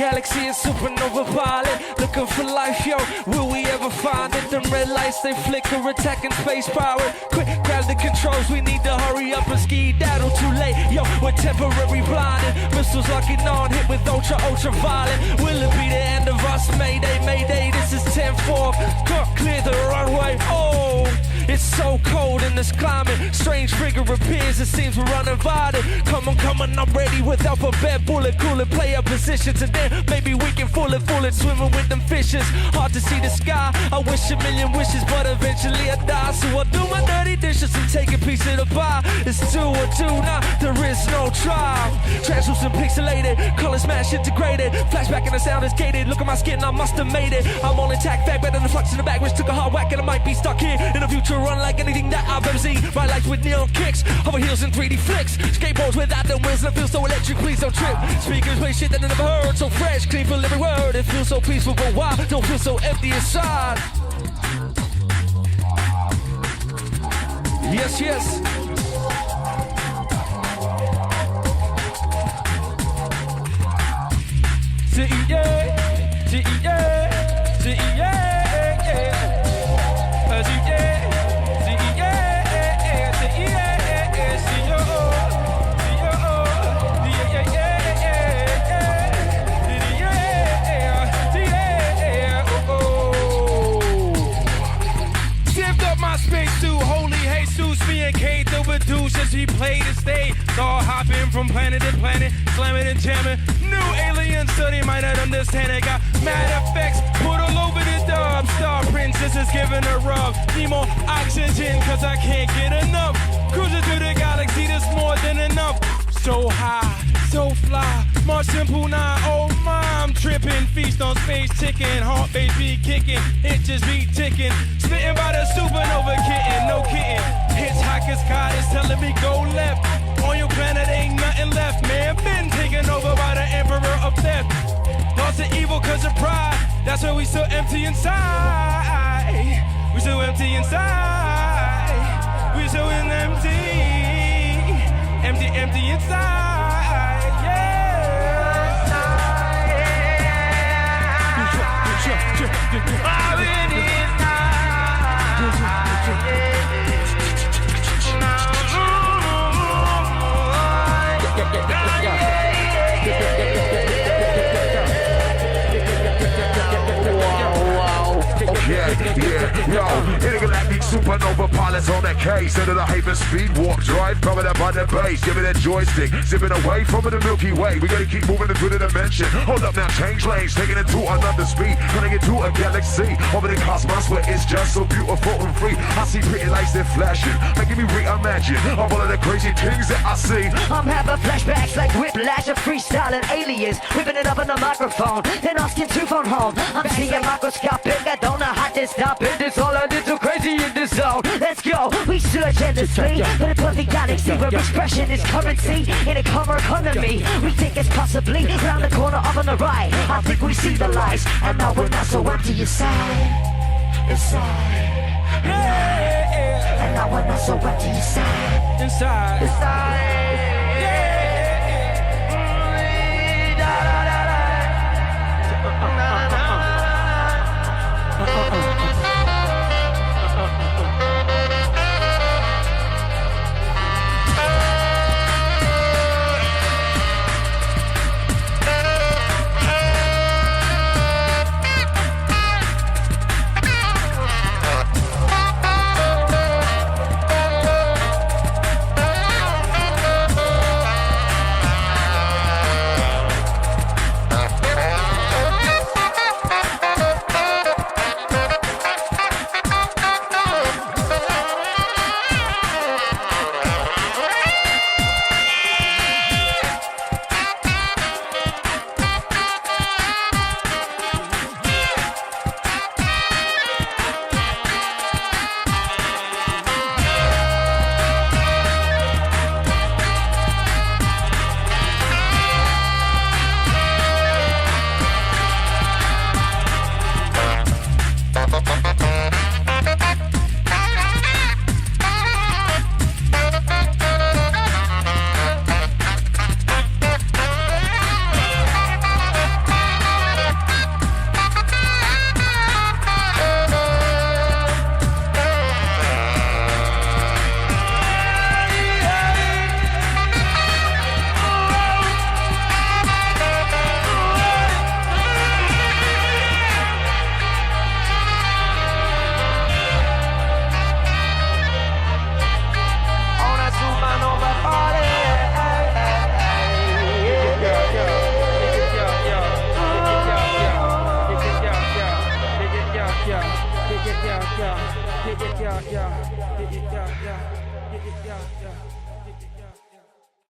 galaxy is supernova pilot. Looking for life, yo, will we ever find it? Them red lights, they flicker, attacking space power. Quick, grab the controls, we need to hurry up and skedaddle. Too late, yo, we're temporary blinded. Missiles locking on, hit with ultraviolet. Will it be the end of us? Mayday, this is 10-4. Clear the runway, oh. It's so cold in this climate. Strange figure appears, it seems we're uninvited. Come on, I'm ready with alphabet bullet. Cool it, play our positions, and then maybe we can fool it. Swimming with them fishes. Hard to see the sky. I wish a million wishes, but eventually I die. So I do my dirty dishes and take a piece of the pie. It's 2 or 2, now there is no trial. Translucent, pixelated, color smash integrated. Flashback and the sound is gated. Look at my skin, I must have made it. I'm on attack, back better than the flux in the back, which took a hard whack, and I might be stuck here in the future. Run like anything that I've ever seen. Bright lights with neon kicks, hover heels and 3D flicks. Skateboards without the wheels, and I feel so electric. Please don't trip. Speakers play shit that I never heard. So fresh, clean for every word. It feels so peaceful, but why don't feel so empty inside? Yes. Since he played the stage, saw hopping from planet to planet, slamming and jamming. New aliens, so they might not understand it. Got mad effects, put all over the dub. Star princesses giving a rub. Need more oxygen, cause I can't get enough. Cruising through the galaxy, that's more than enough. So high, so fly, more simple now. Oh my, I'm tripping. Feast on space chicken, heart bass be kicking, it just be ticking. Spitting by the supernova kitten, no kidding. Hitchhiker's card is telling me go left. On your planet ain't nothing left, man. Been taken over by the emperor of theft. Lost of evil cause of pride. That's why we so empty inside. We so empty inside. We so empty. Empty inside, yeah. I'm in Yo, intergalactic supernova pilots on that case. Into the hyper speed warp drive, covered up by the base. Give me that joystick, zipping away from the Milky Way. We gotta keep moving into the dimension. Hold up now, change lanes, taking it to another speed. Gonna get to a galaxy over the cosmos where it's just so beautiful and free. I see pretty lights that flashing, making me reimagine of all of the crazy things that I see. I'm having flashbacks like whiplash of freestyling aliens, whipping it up on the microphone, then asking to phone home. I'm seeing microscopic, I don't know how to stop it. It's all I did so crazy in this zone. Let's go, we search endlessly for the perfect galaxy where expression is currency in a cover economy. We think it's possibly round the corner up on the right. I think we see the lights, and now we're not so empty inside. And now we're not so empty inside. yeah, yeah, yeah, yeah, yeah, yeah, yeah.